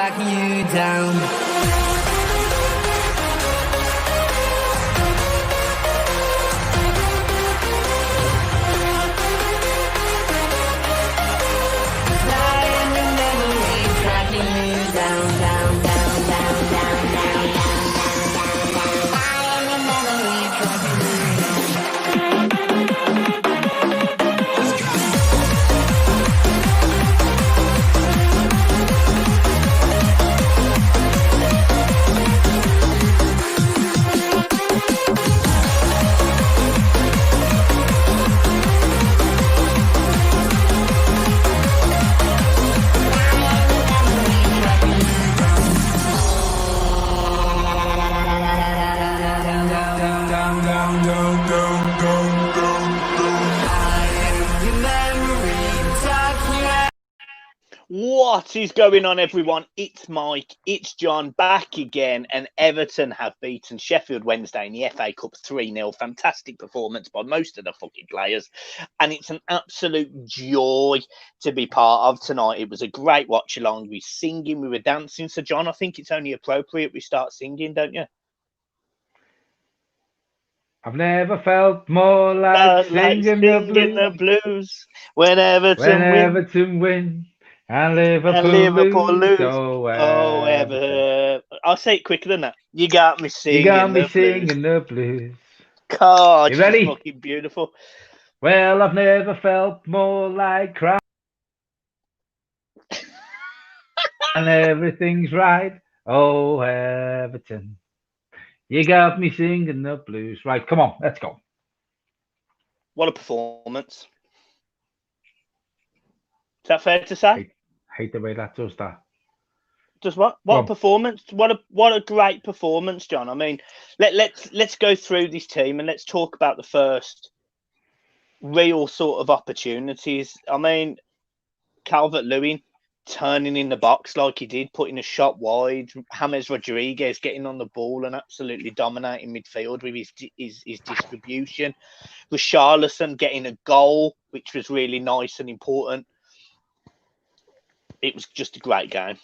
tracking you down. What is going on, everyone? It's Mike, it's John, back again, and Everton have beaten Sheffield Wednesday in the FA Cup 3-0. Fantastic performance by most of the fucking players, and it's an absolute joy to be part of tonight. It was a great watch-along. We were singing, we were dancing. So, John, I think it's only appropriate we start singing, don't you? I've never felt more like singing the blues when Everton win. And Liverpool lose. Oh, Everton. I'll say it quicker than that. You got me singing, the blues. God, you ready? Fucking beautiful. Well, I've never felt more like crying. And everything's right. Oh, Everton. You got me singing the blues. Right, come on, let's go. What a performance. Is that fair to say? Hate the way that does that. Does what? What a performance! What a great performance, John. I mean, let's go through this team and let's talk about the first real sort of opportunities. I mean, Calvert-Lewin turning in the box like he did, putting a shot wide. James Rodriguez getting on the ball and absolutely dominating midfield with his distribution. Richarlison getting a goal, which was really nice and important. It was just a great game.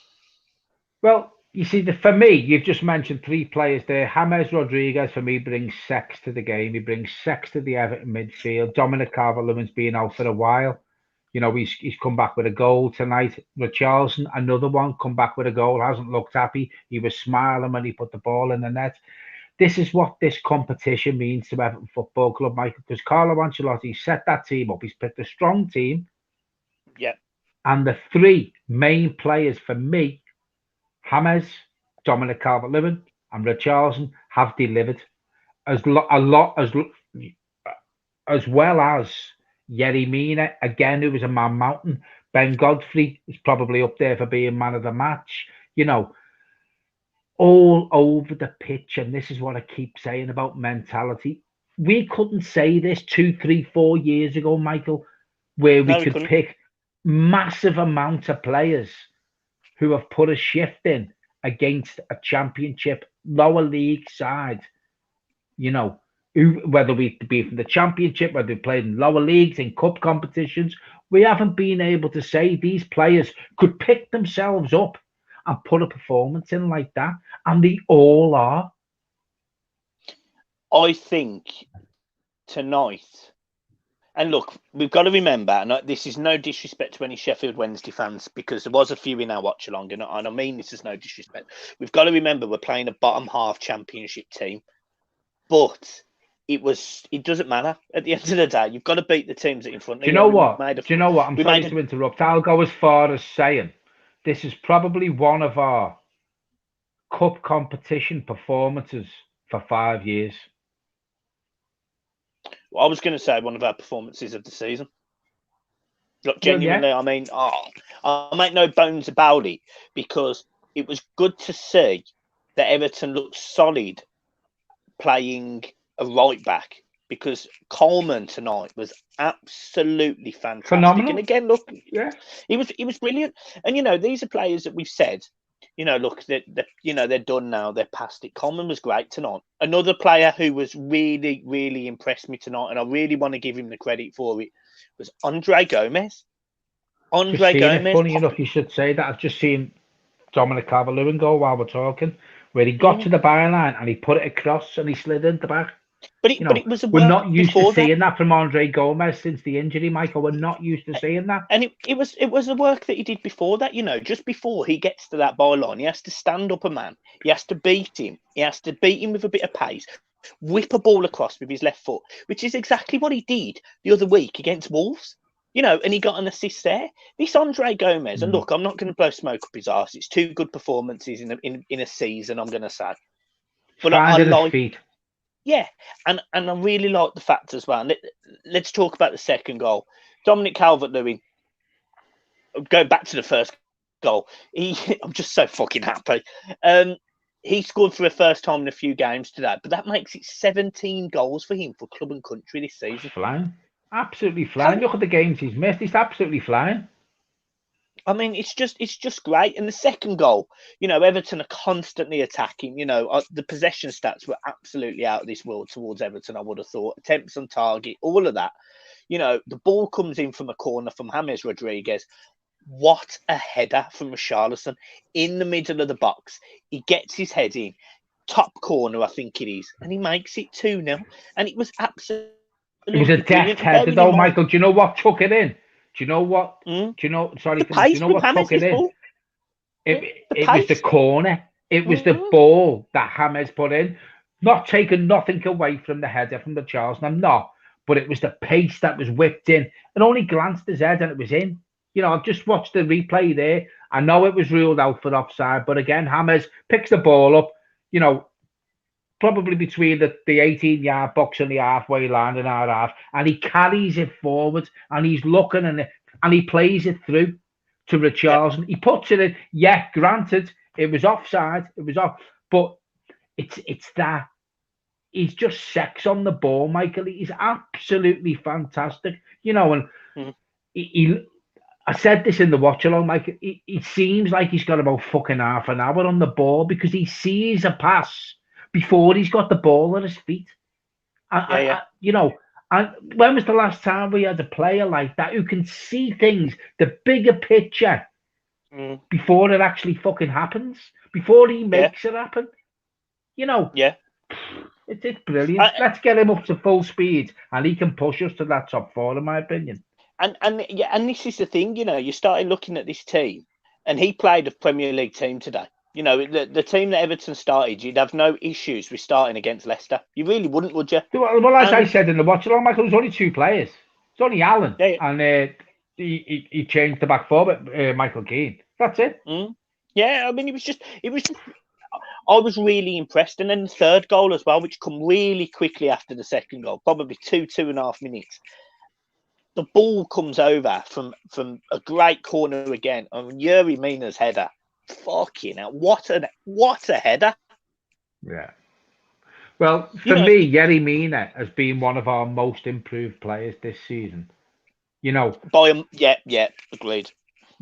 Well, you see, for me, you've just mentioned three players there. James Rodriguez, for me, brings sex to the game. He brings sex to the Everton midfield. Dominic Calvert-Lewin's been out for a while. You know, he's come back with a goal tonight. Richarlison, another one, come back with a goal. Hasn't looked happy. He was smiling when he put the ball in the net. This is what this competition means to Everton Football Club, Michael, because Carlo Ancelotti set that team up. He's picked a strong team. Yeah. And the three main players for me, James, Dominic Calvert-Lewin, and Richarlison, have delivered as well as Yerry Mina, again, who was a man mountain. Ben Godfrey is probably up there for being man of the match. You know, all over the pitch, and this is what I keep saying about mentality. We couldn't say this 2, 3, 4 years ago, Michael, where we could pick massive amount of players who have put a shift in against a championship lower league side. You know, whether we be from the championship, whether we played in lower leagues, in cup competitions, we haven't been able to say these players could pick themselves up and put a performance in like that, and they all are. I think tonight. And look, we've got to remember, and this is no disrespect to any Sheffield Wednesday fans, because there was a few in our watch along, and I mean this is no disrespect. We've got to remember we're playing a bottom half championship team, but it doesn't matter at the end of the day. You've got to beat the teams that are in front of you. Do you know what? I'm sorry to interrupt. I'll go as far as saying this is probably one of our cup competition performances for 5 years. Well, I was going to say one of our performances of the season. Look, genuinely, yeah. I mean, I make no bones about it, because it was good to see that Everton looked solid playing a right back, because Coleman tonight was absolutely fantastic. Phenomenal. And again, look, yeah, he was brilliant. And you know, these are players that we've said, you know, look, they're done now. They're past it. Coleman was great tonight. Another player who was really, really impressed me tonight, and I really want to give him the credit for it, was Andre Gomez. Funny enough, you should say that. I've just seen Dominic Calvert-Lewin goal while we're talking, where he got to the byline and he put it across and he slid into the back. But it was a we're work not used to before seeing that from Andre Gomez since the injury, Michael. We're not used to seeing that. And it was the work that he did before that, just before he gets to that byline, he has to stand up a man. He has to beat him. He has to beat him with a bit of pace, whip a ball across with his left foot, which is exactly what he did the other week against Wolves. And he got an assist there. This Andre Gomez, and look, I'm not going to blow smoke up his arse. It's 2 good performances in a season, I'm going to say. But I like his feet. Yeah, and I really like the fact as well. Let's talk about the second goal. Dominic Calvert-Lewin, go back to the first goal. I'm just so fucking happy. He scored for the first time in a few games today, but that makes it 17 goals for him for club and country this season. Flying. Absolutely flying. Look at the games he's missed. He's absolutely flying. I mean, it's just great. And the second goal, Everton are constantly attacking. The possession stats were absolutely out of this world towards Everton, I would have thought. Attempts on target, all of that. The ball comes in from a corner from James Rodriguez. What a header from Richarlison in the middle of the box. He gets his head in, top corner, I think it is, and he makes it 2-0. And it was absolutely. It was a deft header, though, Michael. Do you know what took it in? Do you know what? Do you know? Sorry, do you know what took it in? It was the corner. It was the ball that James put in. Not taking nothing away from the header from the Charleston. I'm not. But it was the pace that was whipped in. And only glanced his head and it was in. I've just watched the replay there. I know it was ruled out for offside. But again, James picks the ball up, probably between the 18-yard box and the halfway line and our half. And he carries it forward and he's looking and he plays it through to Richarlison. Yeah. He puts it in. Yeah, granted, it was offside. It was off. But it's that. He's just sex on the ball, Michael. He's absolutely fantastic. And I said this in the watch-along, Michael. It seems like he's got about fucking half an hour on the ball because he sees a pass before he's got the ball at his feet. And when was the last time we had a player like that who can see things, the bigger picture, before it actually fucking happens, before he makes it happen? Yeah. It's brilliant. Let's get him up to full speed and he can push us to that top 4, in my opinion. And this is the thing, you started looking at this team and he played a Premier League team today. The team that Everton started, you'd have no issues with starting against Leicester. You really wouldn't, would you? Well, as I said in the watch-along, Michael, there's only 2 players. It's only Allen. Yeah. And he changed the back 4, but Michael Keane. That's it. Yeah, I mean, it was just. I was really impressed. And then the third goal as well, which come really quickly after the second goal, probably 2.5 minutes. The ball comes over from a great corner again. Yuri Mina's header. Fucking hell, what a header. Yeah. Well, for me, Yerry Mina has been one of our most improved players this season. Agreed.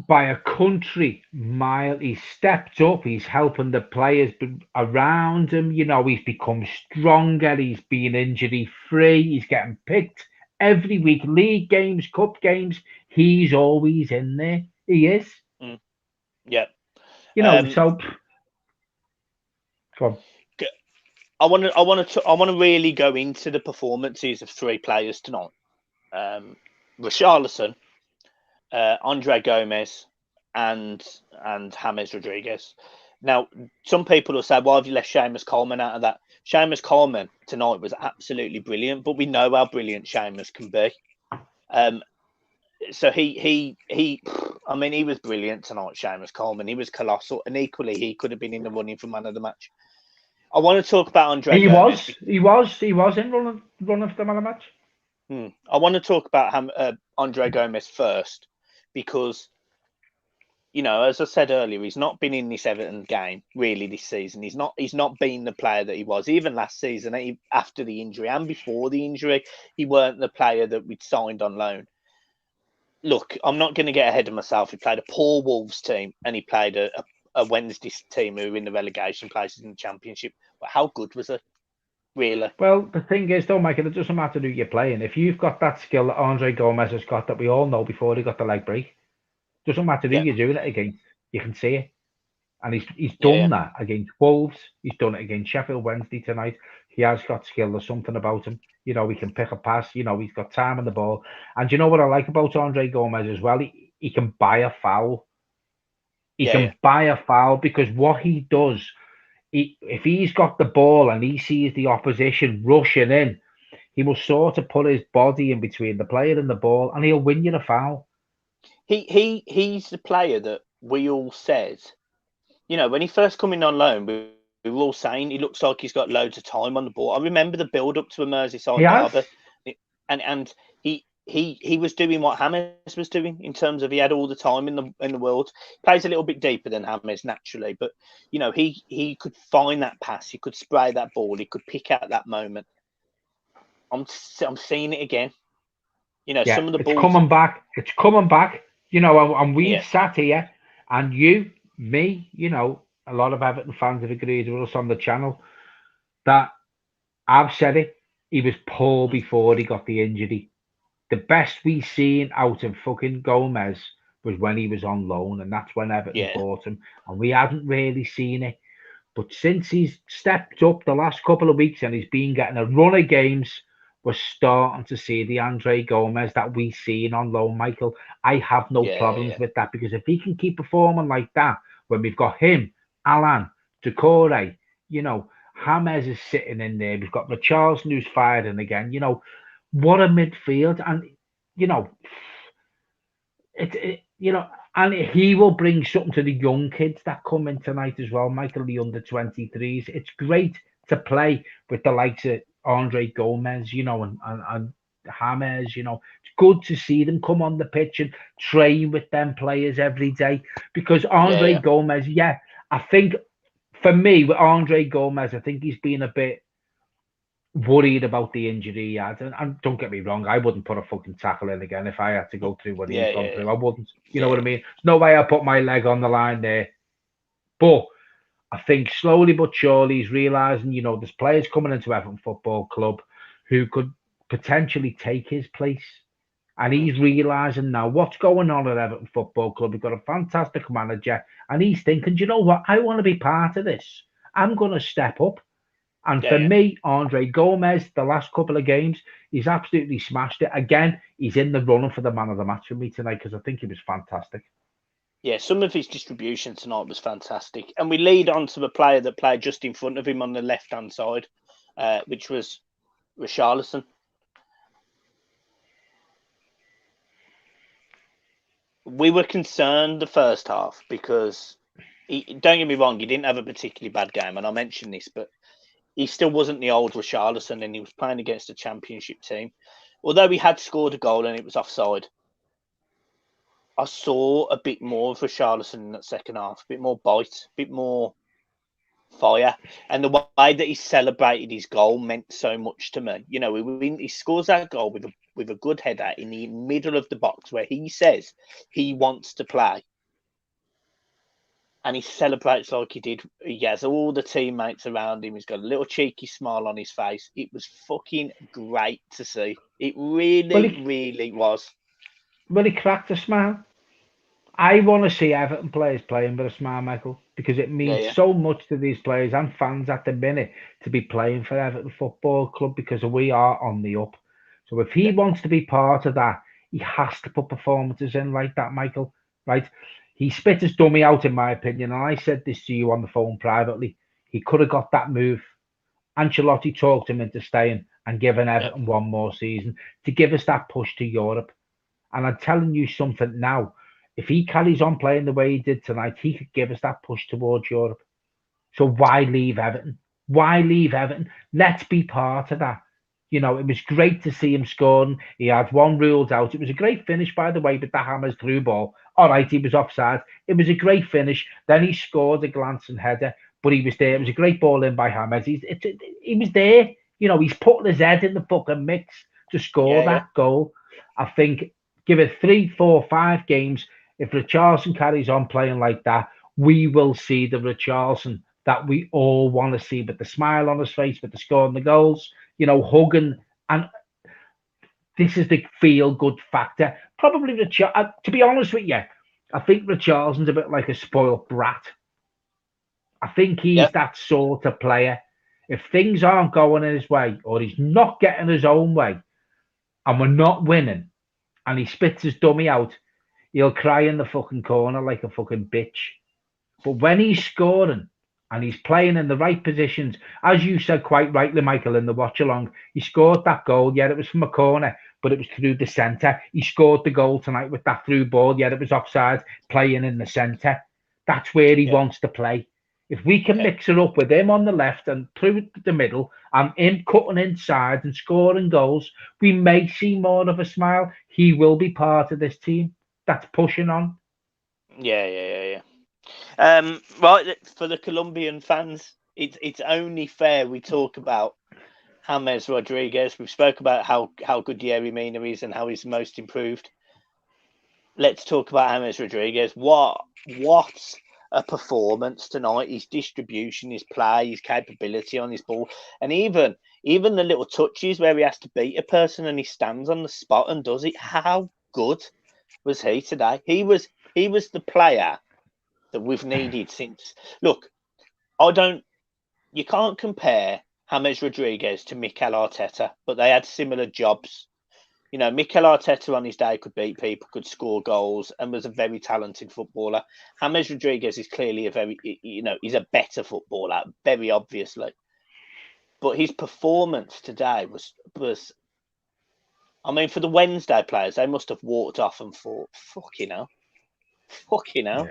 By a country mile, he's stepped up. He's helping the players around him. He's become stronger. He's been injury free. He's getting picked every week. League games, cup games. He's always in there. He is. Yeah. So go on. I want to really go into the performances of 3 players tonight. Richarlison, Andre Gomez, and James Rodriguez. Now, some people will say, "Why have you left Seamus Coleman out of that?" Seamus Coleman tonight was absolutely brilliant, but we know how brilliant Seamus can be. So he was brilliant tonight, Seamus Coleman. He was colossal, and equally he could have been in the running for man of the match. I want to talk about Andre. He was in run of the man of the match. I want to talk about Andre Gomez first because, as I said earlier, he's not been in this Everton game really this season. He's not been the player that he was even last season after the injury and before the injury. He weren't the player that we'd signed on loan. Look, I'm not going to get ahead of myself. He played a poor Wolves team and he played a Wednesday team who were in the relegation places in the Championship. But how good was it, really? Well, the thing is, though, Michael, it doesn't matter who you're playing. If you've got that skill that Andre Gomez has got that we all know before he got the leg break, doesn't matter who you're doing it against. You can see it. And he's Yeah, done that against Wolves. He's done it against Sheffield Wednesday tonight. He has got skill. There's something about him. He can pick a pass. He's got time on the ball. And you know what I like about Andre Gomez as well? He can buy a foul. He yeah, yeah. can buy a foul because what he does, if he's got the ball and he sees the opposition rushing in, he will sort of put his body in between the player and the ball, and he'll win you the foul. He's the player that we all said. When he first come in on loan, we were all saying he looks like he's got loads of time on the ball. I remember the build up to a He Merseyside has. derby, and he was doing what James was doing in terms of he had all the time in the world. Plays a little bit deeper than James naturally, but he could find that pass, he could spray that ball, he could pick out that moment. I'm seeing it again. Yeah, Some of the it's balls. coming back. It's coming back. And we've Yeah, sat here, and you, me, a lot of Everton fans have agreed with us on the channel that I've said it. He was poor before he got the injury. The best we seen out of fucking Gomez was when he was on loan, and that's when Everton yeah, bought him, and we hadn't really seen it. But since he's stepped up the last couple of weeks and he's been getting a run of games, we're starting to see the Andre Gomez that we seen on loan, Michael. I have no yeah, problems yeah, with that because if he can keep performing like that, when we've got him, Alan, Decore, James is sitting in there. We've got Richarlison who's firing again. What a midfield, and you know, and he will bring something to the young kids that come in tonight as well, Michael, the under 23s. It's great to play with the likes of Andre Gomez, and James, It's good to see them come on the pitch and train with them players every day because yeah, Andre yeah. Gomez, I think for me, with Andre Gomez, I think he's been a bit worried about the injury he had. And don't get me wrong, I wouldn't put a fucking tackle in again if I had to go through what he's Yeah, gone yeah, through. I wouldn't. You know yeah, what I mean? There's no way I put my leg on the line there. But I think slowly but surely he's realising, there's players coming into Everton Football Club who could potentially take his place. And yeah. he's realising now what's going on at Everton Football Club. We've got a fantastic manager. And he's thinking, you know what? I want to be part of this. I'm going to step up. And Yeah, for yeah. me, Andre Gomez, the last couple of games, he's absolutely smashed it. Again, he's in the running for the man of the match for me tonight because I think he was fantastic. Yeah, some of his distribution tonight was fantastic. And we lead on to the player that played just in front of him on the left-hand side, which was Richarlison. We were concerned the first half because, don't get me wrong, he didn't have a particularly bad game, and I mentioned this, but he still wasn't the old Richarlison, and he was playing against a championship team. Although he had scored a goal and it was offside, I saw a bit more of Richarlison in that second half, a bit more bite, a bit more fire, and the way that he celebrated his goal meant so much to me. He scores that goal with a good header in the middle of the box where he says he wants to play, and he celebrates like he did. He has all the teammates around him. He's got a little cheeky smile on his face. It was fucking great to see. It Well, really, he, really was. well, he cracked a smile. I want to see Everton players playing with a smile, Michael, because it Yeah, means yeah, so much to these players and fans at the minute to be playing for Everton Football Club because we are on the up. So if he yeah, wants to be part of that, he has to put performances in like that, Michael. Right? He spit his dummy out, in my opinion, and I said this to you on the phone privately. He could have got that move. Ancelotti talked him into staying and giving yeah, Everton one more season to give us that push to Europe. And I'm telling you something now. If he carries on playing the way he did tonight, he could give us that push towards Europe. So why leave Everton? Why leave Everton? Let's be part of that. It was great to see him scoring. He had one ruled out. It was a great finish, by the way, with the Hammers through ball. All right, he was offside. It was a great finish. Then he scored a glancing header, but he was there. It was a great ball in by Hammers. He was there. He's putting his head in the fucking mix to score yeah, yeah. that goal. I think give it 3, 4, 5 games. If Richarlison carries on playing like that, we will see the Richarlison that we all want to see, with the smile on his face, with the scoring the goals, hugging. And this is the feel good factor. Probably to be honest with you, I think Richarlison's a bit like a spoiled brat. I think he's that sort of player. If things aren't going his way or he's not getting his own way and we're not winning and he spits his dummy out, he'll cry in the fucking corner like a fucking bitch. But when he's scoring and he's playing in the right positions, as you said quite rightly, Michael, in the watch along, he scored that goal. Yeah, it was from a corner, but it was through the centre. He scored the goal tonight with that through ball. Yeah, it was offside, playing in the centre. That's where he wants to play. If we can mix it up with him on the left and through the middle and him cutting inside and scoring goals, we may see more of a smile. He will be part of this team that's pushing on. Yeah. Right, for the Colombian fans, it's only fair we talk about James Rodriguez. We've spoke about how good Yerry Mina is and how he's most improved. Let's talk about James Rodriguez. What a performance tonight! His distribution, his play, his capability on his ball, and even the little touches where he has to beat a person and he stands on the spot and does it. How good was he today? He was the player that we've needed since. Look, you can't compare James Rodriguez to Mikel Arteta, but they had similar jobs. You know, Mikel Arteta on his day could beat people, could score goals, and was a very talented footballer. James Rodriguez is clearly he's a better footballer, very obviously. But his performance today was, I mean, for the Wednesday players, they must have walked off and thought, fucking hell. Yeah.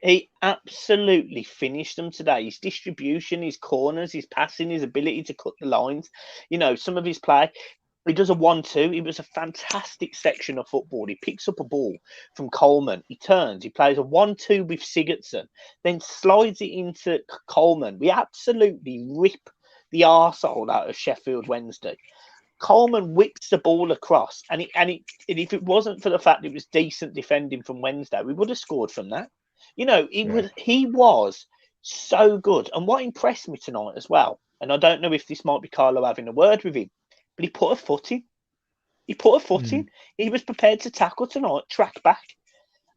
He absolutely finished them today. His distribution, his corners, his passing, his ability to cut the lines. You know, some of his play. He does a 1-2. It was a fantastic section of football. He picks up a ball from Coleman. He turns. He plays a 1-2 with Sigurdsson, then slides it into Coleman. We absolutely rip the arsehole out of Sheffield Wednesday. Coleman whips the ball across, and if it wasn't for the fact it was decent defending from Wednesday, we would have scored from that. You know, he was so good. And what impressed me tonight as well, and I don't know if this might be Carlo having a word with him, but he put a foot in. In. He was prepared to tackle tonight, track back.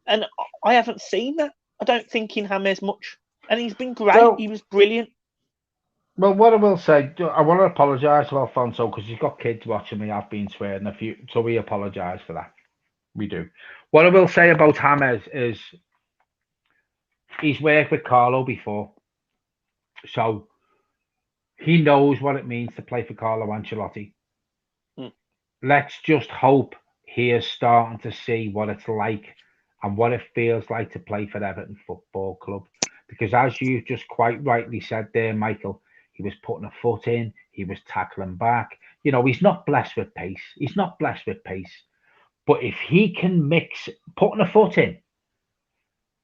And I haven't seen that. I don't think in James much. And he's been great. Well, he was brilliant. Well, what I will say, I want to apologise to Alfonso because he's got kids watching me. I've been swearing a few, so we apologise for that. We do. What I will say about James is he's worked with Carlo before. So he knows what it means to play for Carlo Ancelotti. Let's just hope he is starting to see what it's like and what it feels like to play for Everton Football Club. Because as you just quite rightly said there, Michael, he was putting a foot in, he was tackling back. You know, he's not blessed with pace. But if he can mix putting a foot in,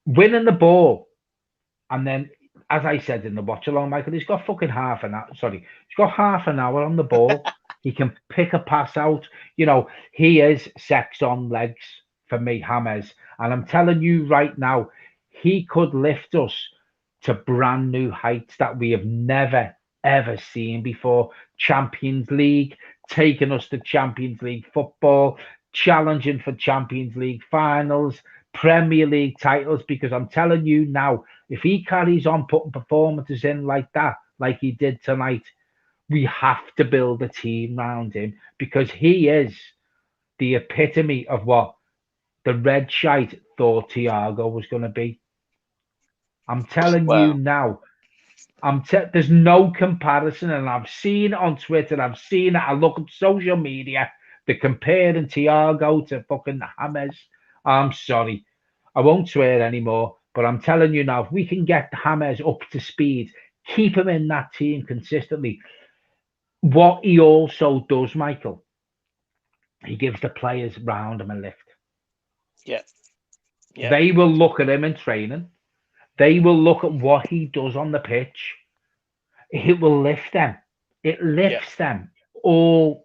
winning the ball, and then, as I said in the watch along, Michael, he's got fucking half an hour on the ball. He can pick a pass out. You know, he is sex on legs for me, James. And I'm telling you right now, he could lift us to brand new heights that we have never, ever seen before. Champions League, taking us to Champions League football, challenging for Champions League finals, Premier League titles. Because I'm telling you now, if he carries on putting performances in like that, like he did tonight, we have to build a team around him because he is the epitome of what the red shite thought Thiago was going to be. I'm telling you now, there's no comparison, and I've seen it on Twitter, I've seen it, I look at social media, they're comparing Thiago to fucking James. I'm sorry, I won't swear anymore, but I'm telling you now, if we can get James up to speed, keep him in that team consistently. What he also does, Michael, he gives the players round him a lift. Yeah. They will look at him in training. They will look at what he does on the pitch. It will lift them. It lifts them all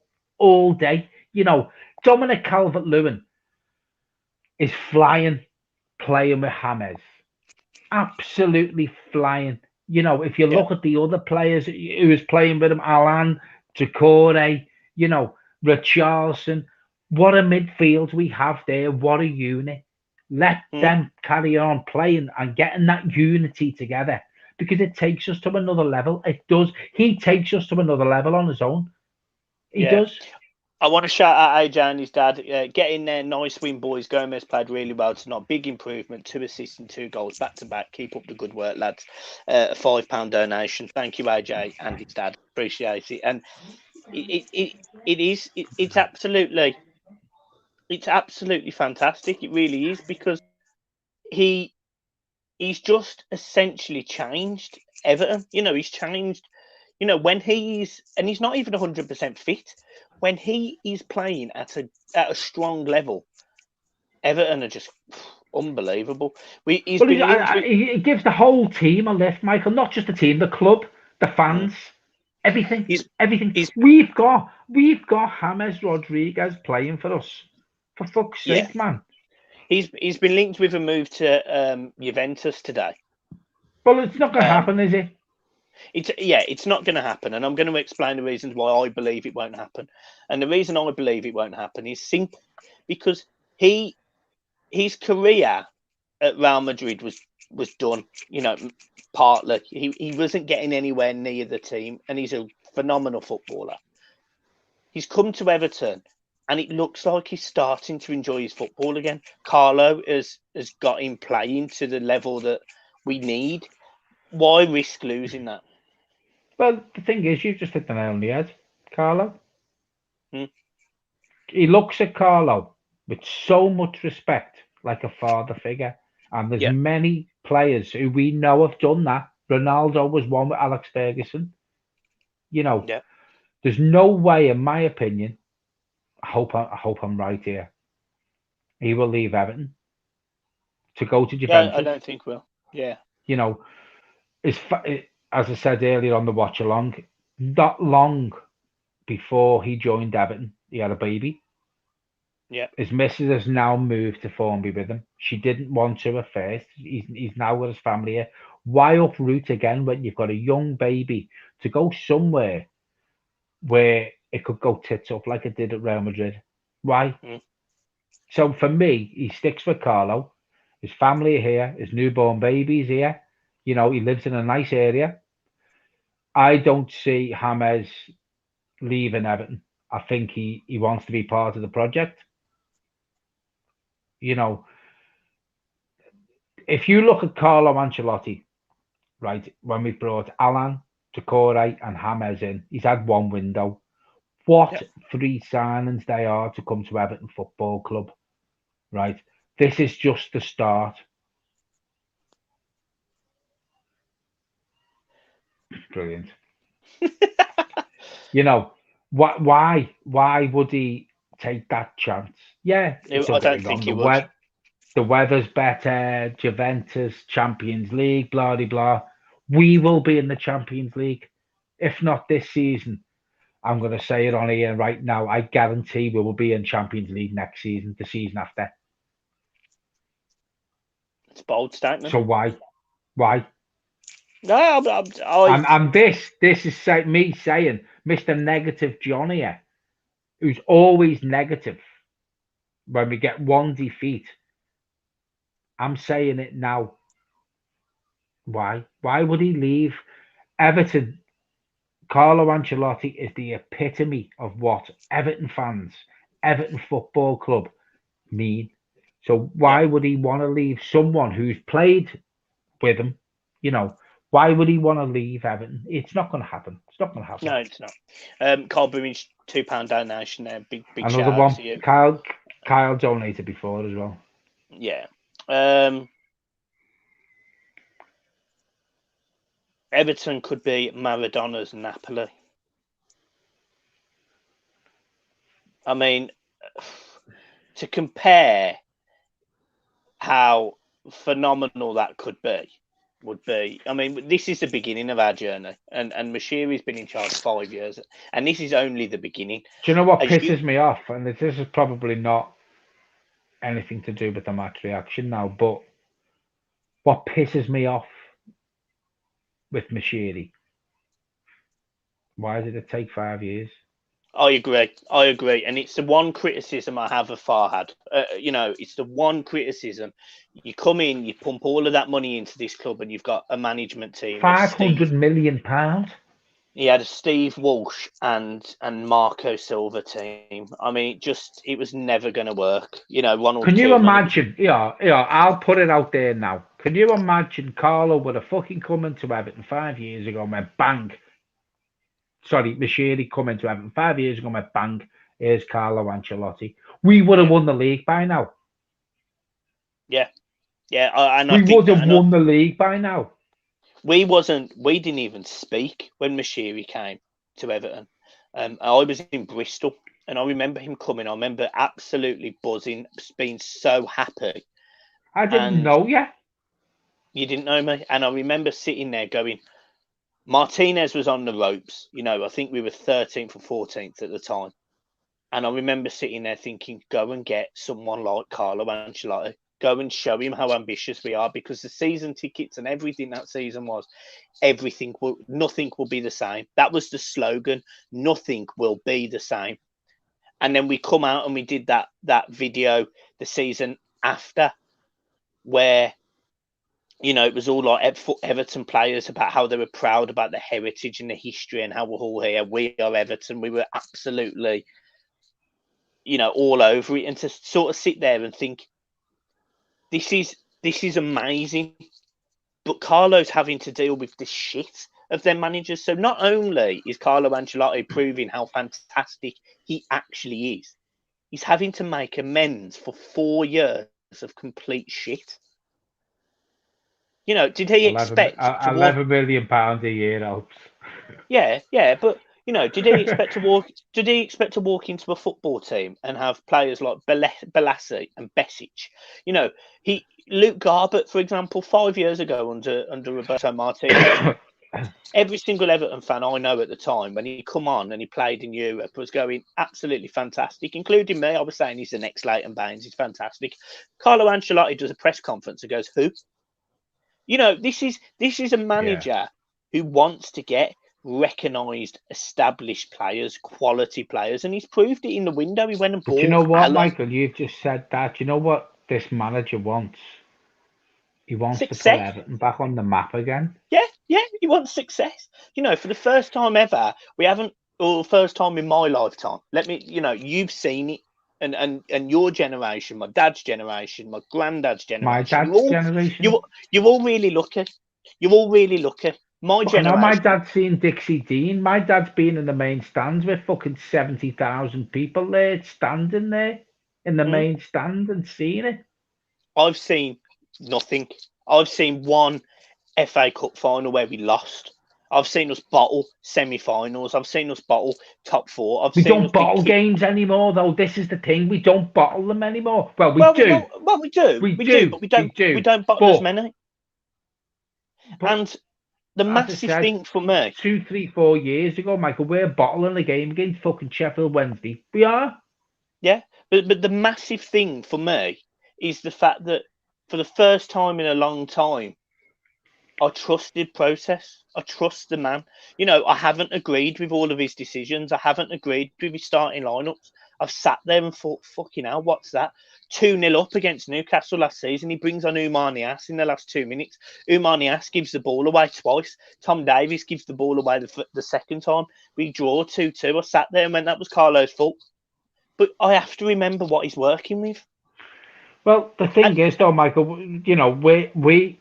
day. You know, Dominic Calvert-Lewin is flying playing with James. Absolutely flying. You know, if you look at the other players who was playing with him, Alan, Decore, you know, Richarlison, what a midfield we have there. What a unit. Let them carry on playing and getting that unity together because it takes us to another level. It does. He takes us to another level on his own. He does. I want to shout out AJ and his dad. Get in there, nice win, boys. Gomez played really well tonight. Big improvement, 2 assists and 2 goals back to back. Keep up the good work, lads. A £5 donation. Thank you, AJ and his dad. Appreciate it. And it's absolutely fantastic. It really is, because he's just essentially changed Everton. He's changed. When he's not even 100% fit. When he is playing at a strong level, Everton are just unbelievable. He gives the whole team a lift, Michael. Not just the team, the club, the fans, everything. We've got James Rodriguez playing for us. For fuck's sake, man. He's been linked with a move to Juventus today. Well, it's not going to happen, is it? It's not going to happen, and I'm going to explain the reasons why I believe it won't happen. And the reason I believe it won't happen is simply because his career at Real Madrid was done. Partly he wasn't getting anywhere near the team, and he's a phenomenal footballer. He's come to Everton, and it looks like he's starting to enjoy his football again. Carlo has got him playing to the level that we need. Why risk losing that? Well, the thing is, you've just hit the nail on the head, Carlo. He looks at Carlo with so much respect, like a father figure. And there's many players who we know have done that. Ronaldo was one with Alex Ferguson. There's no way, in my opinion, I hope I'm right here, he will leave Everton to go to Juventus. I don't think will. Yeah. As I said earlier on the watch along, not long before he joined Everton, he had a baby. Yeah. His missus has now moved to Formby with him. She didn't want to at first. He's now with his family here. Why uproot again when you've got a young baby to go somewhere where it could go tits up like it did at Real Madrid? Why? So for me, he sticks with Carlo. His family are here. His newborn baby's here. He lives in a nice area. I don't see James leaving Everton. I think he wants to be part of the project. If you look at Carlo Ancelotti, right, when we brought Alan, Decore and James in, he's had one window. What 3 signings they are to come to Everton Football Club, right? This is just the start. Brilliant. Why would he take that chance? Yeah, I don't think he would. The weather's better, Juventus, Champions League, blah, blah, blah. We will be in the Champions League. If not this season, I'm going to say it on here right now. I guarantee we will be in Champions League next season, the season after. It's a bold statement. So why? No, And this is me saying, Mr. Negative John here, who's always negative when we get one defeat. I'm saying it now. Why? Why would he leave Everton? Carlo Ancelotti is the epitome of what Everton fans, Everton Football Club mean. So why would he want to leave someone who's played with him? Why would he want to leave Everton? It's not going to happen. It's not going to happen. No, it's not. Carl Booming's £2 donation there. Big Another shout one. out to you. Kyle donated before as well. Yeah. Everton could be Maradona's Napoli. I mean, to compare how phenomenal that would be. I mean, this is the beginning of our journey, and Moshiri's been in charge 5 years, and this is only the beginning. Do you know what pisses me off? And this is probably not anything to do with the match reaction now, but what pisses me off with Moshiri? Why did it take 5 years? I agree, and it's the one criticism I have of Farhad. It's the one criticism. You come in, you pump all of that money into this club, and you've got a management team. £500 million. He had a Steve Walsh and Marco Silva team. I mean, it was never going to work. Ronald. Can you Koeman, imagine? Yeah, I'll put it out there now. Can you imagine Carlo would have fucking come into Everton 5 years ago and went bang? Sorry, Mashiri come into Everton 5 years ago and went bang. Here's Carlo Ancelotti. We would have won the league by now. Yeah. We would have won the league by now. We didn't even speak when Mashiri came to Everton. I was in Bristol, and I remember him coming. I remember absolutely buzzing, being so happy. I didn't know you. You didn't know me? And I remember sitting there going, Martinez was on the ropes. I think we were 13th or 14th at the time. And I remember sitting there thinking, go and get someone like Carlo Ancelotti. Go and show him how ambitious we are, because the season tickets and everything that season was, nothing will be the same. That was the slogan. Nothing will be the same. And then we come out and we did that video the season after, where, it was all like Everton players about how they were proud about the heritage and the history and how we're all here. We are Everton. We were absolutely, all over it. And to sort of sit there and think, this is amazing, but Carlo's having to deal with the shit of their managers. So not only is Carlo Ancelotti proving how fantastic he actually is, he's having to make amends for 4 years of complete shit. Did he expect £11 million a year helps? Yeah, but did he expect to walk? Did he expect to walk into a football team and have players like Balassi and Besic? Luke Garbett, for example, 5 years ago under Roberto Martinez. Every single Everton fan I know at the time, when he come on and he played in Europe, was going absolutely fantastic, including me. I was saying he's the next Leighton Baines. He's fantastic. Carlo Ancelotti does a press conference and goes, "Who?" This is a manager who wants to get recognised, established players, quality players, and he's proved it in the window. He went and bought. Do you know what, Michael? You've just said that. Do you know what this manager wants? He wants success. To put Everton back on the map again. Yeah, he wants success. For the first time ever, we haven't, or first time in my lifetime. You've seen it, and your generation, my dad's generation, my granddad's generation, my dad's generation. You're all really lucky. You're all really lucky. My generation. My dad's seen Dixie Dean. My dad's been in the main stands with fucking 70,000 people there, standing there in the main stand and seeing it. I've seen nothing. I've seen one FA Cup final where we lost. I've seen us bottle semi-finals. I've seen us bottle top four. We don't bottle games anymore, though. This is the thing. We don't bottle them anymore. Well, we do. We do, but we don't bottle as many. And the massive thing for me, 2, 3, 4 years ago, Michael, we're bottling the game against fucking Sheffield Wednesday. We are. Yeah, but the massive thing for me is the fact that for the first time in a long time, I trusted process. I trust the man. I haven't agreed with all of his decisions. I haven't agreed with his starting lineups. I've sat there and thought, fucking hell, what's that? 2-0 up against Newcastle last season. He brings on Oumar Niasse in the last 2 minutes. Oumar Niasse gives the ball away twice. Tom Davies gives the ball away the second time. We draw 2-2. I sat there and went, that was Carlo's fault. But I have to remember what he's working with. Well, the thing is, though, Michael, we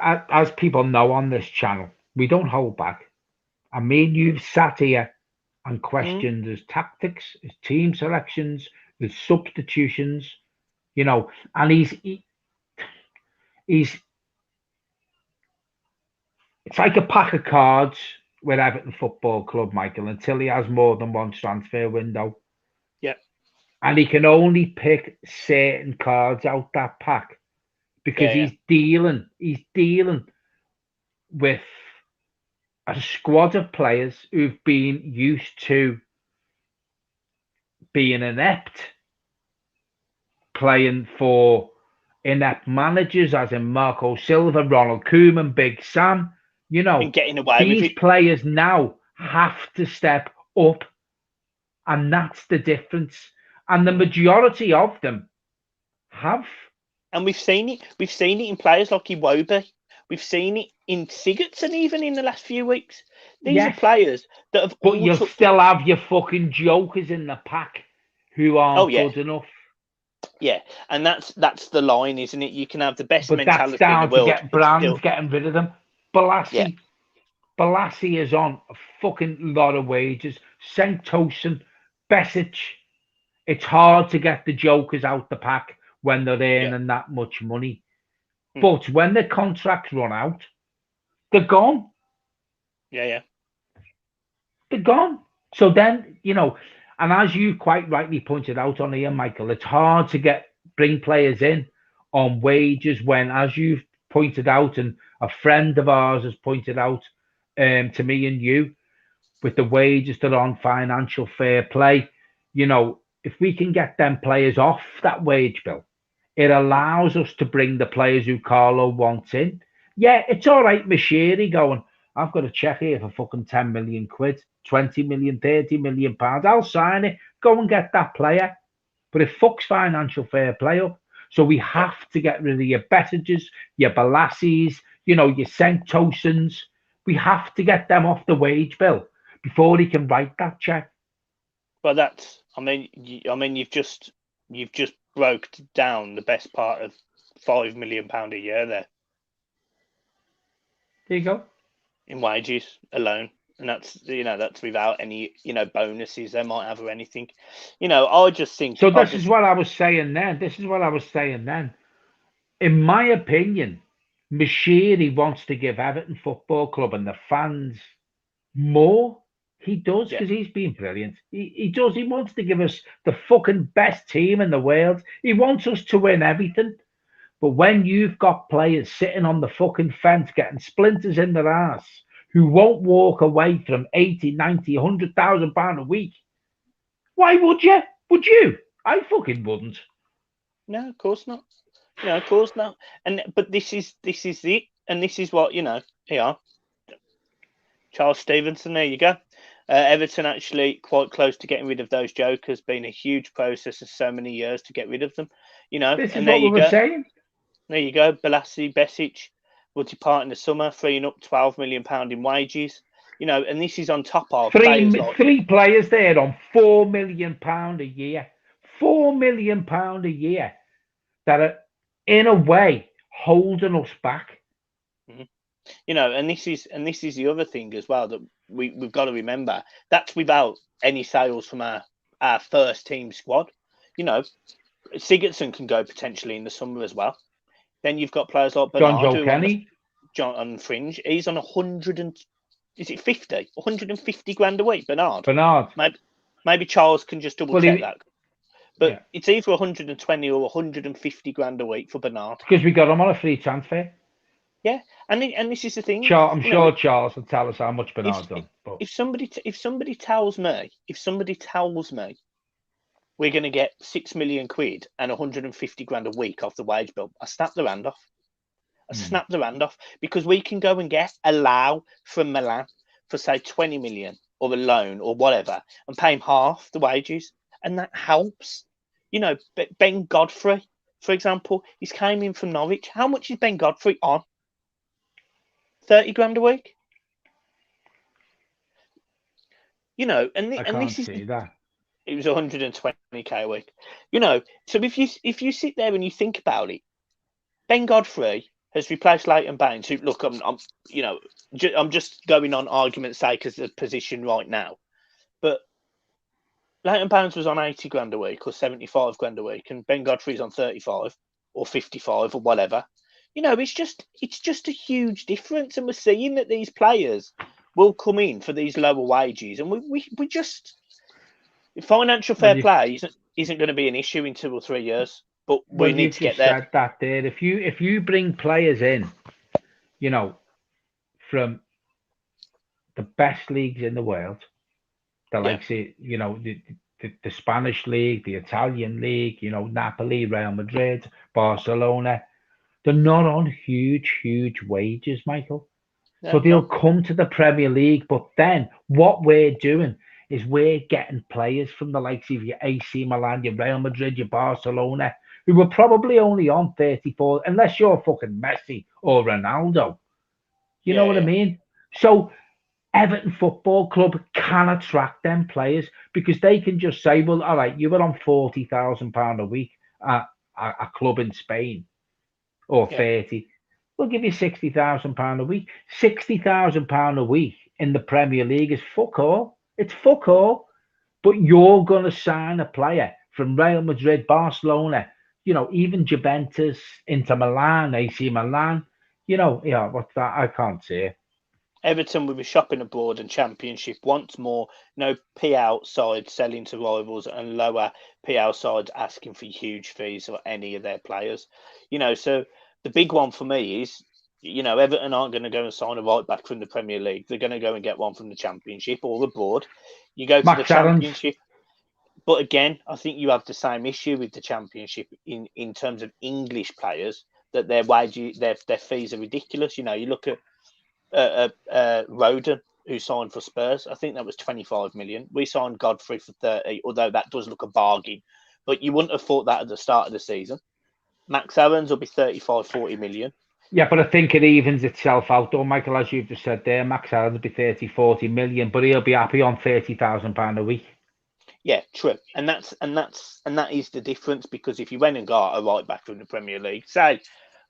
as people know on this channel, we don't hold back. I mean, you've sat here and questioned his tactics, his team selections, his substitutions, and he's it's like a pack of cards with Everton Football Club, Michael, until he has more than one transfer window. Yeah. And he can only pick certain cards out that pack because he's dealing with a squad of players who've been used to being inept, playing for inept managers, as in Marco Silva, Ronald Koeman, Big Sam. And getting away with it. These players now have to step up And that's the difference. And the majority of them have. And we've seen it. We've seen it in players like Iwobi. We've seen it in Sigurdsson even in the last few weeks. These are players that have but you'll still have your fucking jokers in the pack who aren't good enough. Yeah, and that's the line, isn't it? You can have the best mentality that's down in the world. To get Brands getting rid of them. Balassi is on a fucking lot of wages. Tosin, Besic. It's hard to get the jokers out the pack when they're earning that much money. But when their contracts run out, they're gone. Yeah. They're gone. So then, and as you quite rightly pointed out on here, Michael, it's hard to bring players in on wages when, as you've pointed out, and a friend of ours has pointed out to me and you, with the wages that are on financial fair play, if we can get them players off that wage bill, it allows us to bring the players who Carlo wants in. Yeah, it's all right, Mashiri going, I've got a check here for fucking 10 million quid, 20 million, 30 million pounds. I'll sign it. Go and get that player. But it fucks financial fair play up. So we have to get rid of your Bessages, your Balassis, your Tosins. We have to get them off the wage bill before he can write that check. Well, you've just broke down the best part of £5 million a year there. There you go. In wages alone. And that's without any, bonuses they might have or anything. I just think... So this is what I was saying then. In my opinion, Mashiri wants to give Everton Football Club and the fans more. He does, because he's been brilliant. He does. He wants to give us the fucking best team in the world. He wants us to win everything. But when you've got players sitting on the fucking fence getting splinters in their ass who won't walk away from 80, 90, 100,000 pounds a week, why would you? Would you? I fucking wouldn't. No, of course not. Of course not. But this is it, and this is what here. Charles Stevenson, there you go. Everton actually quite close to getting rid of those jokers. Been a huge process of so many years to get rid of them. This is what we were saying. There you go. Balassi, Besic will depart in the summer, freeing up £12 million in wages. And this is on top of three players there on £4 million a year. £4 million a year that are in a way holding us back. Mm-hmm. And this is the other thing as well that we've got to remember. That's without any sales from our first team squad. Sigurdsson can go potentially in the summer as well. Then you've got players like Bernard, John on fringe. He's on 150 grand a week. Bernard. Maybe Charles can just double check that. But it's either 120 or 150 grand a week for Bernard. Because we got him on a free transfer. Yeah, and this is the thing. I'm sure Charles will tell us how much Bernard's done. But if somebody tells me we're going to get 6 million quid and 150 grand a week off the wage bill, I snap the hand off. Because we can go and get a Lau from Milan for say 20 million or a loan or whatever and pay him half the wages, and that helps. Ben Godfrey, for example, he's came in from Norwich. How much is Ben Godfrey on? 30 grand a week. And this is that. It was 120k a week. So if you sit there and you think about it, Ben Godfrey has replaced Leighton Baines. Who, look, I'm just going on argument's sake as a position right now, but Leighton Baines was on 80 grand a week or 75 grand a week, and Ben Godfrey's on 35 or 55 or whatever. It's just a huge difference, and we're seeing that these players will come in for these lower wages, and we just financial fair play isn't going to be an issue in 2 or 3 years, but we need to get there. Said that there. If you bring players in, from the best leagues in the world, the Spanish league, the Italian league, Napoli, Real Madrid, Barcelona. They're not on huge wages, Michael. So they'll come to the Premier League. But then what we're doing is we're getting players from the likes of your AC Milan, your Real Madrid, your Barcelona, who were probably only on 34, unless you're fucking Messi or Ronaldo. You know what I mean? So Everton Football Club can attract them players because they can just say, well, all right, you were on £40,000 a week at a club in Spain, or 30. We'll give you £60,000 a week. £60,000 a week in the Premier League is fuck all. It's fuck all. But you're going to sign a player from Real Madrid, Barcelona, even Juventus, Inter Milan, AC Milan. What's that? I can't see it. Everton will be shopping abroad, and Championship once more. No PL sides selling to rivals and lower PL sides asking for huge fees for any of their players. So the big one for me is, Everton aren't going to go and sign a right back from the Premier League. They're going to go and get one from the Championship or abroad. You go to the Championship. But again, I think you have the same issue with the Championship in terms of English players, that their wages, their fees are ridiculous. You look at Roden, who signed for Spurs. I think that was 25 million. We signed Godfrey for 30, although that does look a bargain. But you wouldn't have thought that at the start of the season. Max Owens will be 35, 40 million. Yeah, but I think it evens itself out, though, Michael, as you've just said there. Max Owens will be 30, 40 million, but he'll be happy on £30,000 a week. Yeah, true. And that is the difference, because if you went and got a right back from the Premier League, say,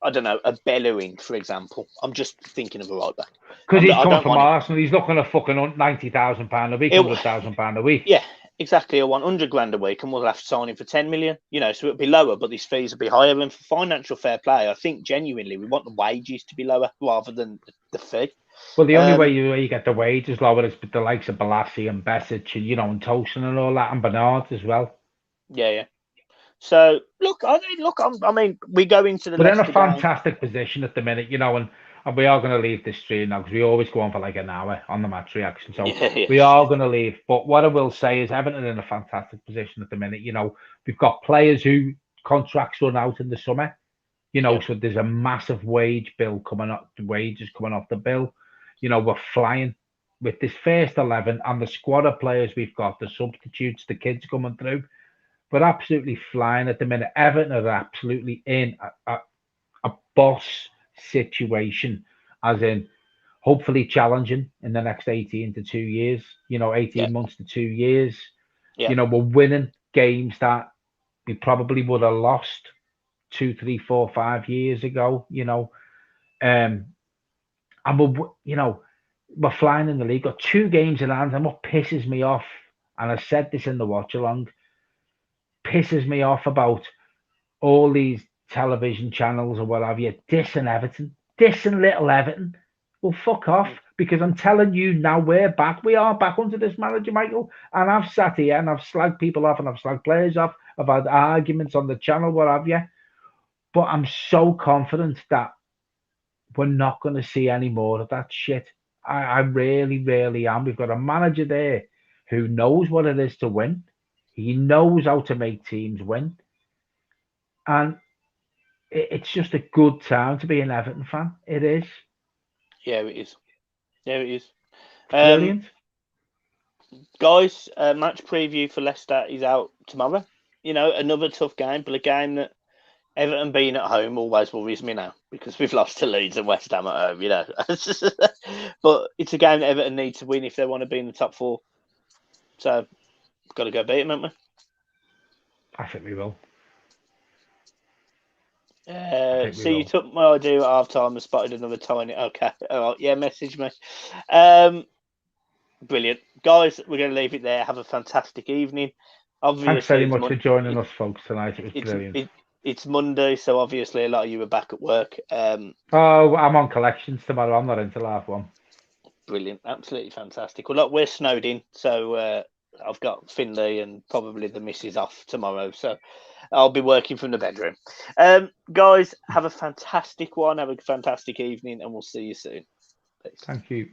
I don't know, a Bellerin, for example. I'm just thinking of a right back. Because he's coming from Arsenal, he's not going to fucking £90,000 a week, £100,000 a week. Yeah, exactly. I want £100,000 a week, and we'll have to sign him for 10 million. So it'll be lower, but these fees will be higher. And for financial fair play, I think genuinely we want the wages to be lower rather than the fee. Well, the only way you get the wages lower is with the likes of Balassi and Besic and, and Tosin and all that, and Bernard as well. Yeah. So, look, I mean, we go into the We're in a fantastic position at the minute, and we are going to leave this stream now because we always go on for like an hour on the match reaction. So we are going to leave. But what I will say is Everton are in a fantastic position at the minute. We've got players who contracts run out in the summer, so there's a massive wage bill coming up, wages coming off the bill. We're flying with this first 11 and the squad of players we've got, the substitutes, the kids coming through. We're absolutely flying at the minute. Everton are absolutely in a boss situation, as in hopefully challenging in the next 18 to 2 years, 18 months to 2 years. We're winning games that we probably would have lost 2, 3, 4, 5 years ago, and we're flying in the league. Got 2 games in hand, and what pisses me off, and I said this in the watch along, pisses me off about all these television channels or what have you, dissing Everton, dissing little Everton. Well, fuck off, because I'm telling you now, we're back. We are back under this manager, Michael. And I've sat here and I've slagged people off and I've slagged players off. I've had arguments on the channel, what have you. But I'm so confident that we're not going to see any more of that shit. I really, really am. We've got a manager there who knows what it is to win. He knows how to make teams win. And it's just a good time to be an Everton fan. It is. Yeah, it is. Yeah, it is. Brilliant. Guys, match preview for Leicester is out tomorrow. Another tough game, but a game that Everton being at home always worries me now, because we've lost to Leeds and West Ham at home, But it's a game that Everton need to win if they want to be in the top 4. So, got to go beat them, haven't we? I think we will. You took my idea at half time and spotted another tiny. Okay, all right, yeah, message me. Brilliant, guys. We're going to leave it there. Have a fantastic evening. Obviously, thanks very much for joining us, folks, tonight. It was brilliant. It's Monday, so obviously a lot of you are back at work. I'm on collections tomorrow. I'm not until 1:30. Brilliant, absolutely fantastic. Well, look, we're snowed in, so I've got Finley and probably the missus off tomorrow, so I'll be working from the bedroom. Guys, have a fantastic one. Have a fantastic evening, and we'll see you soon. Peace. Thank you.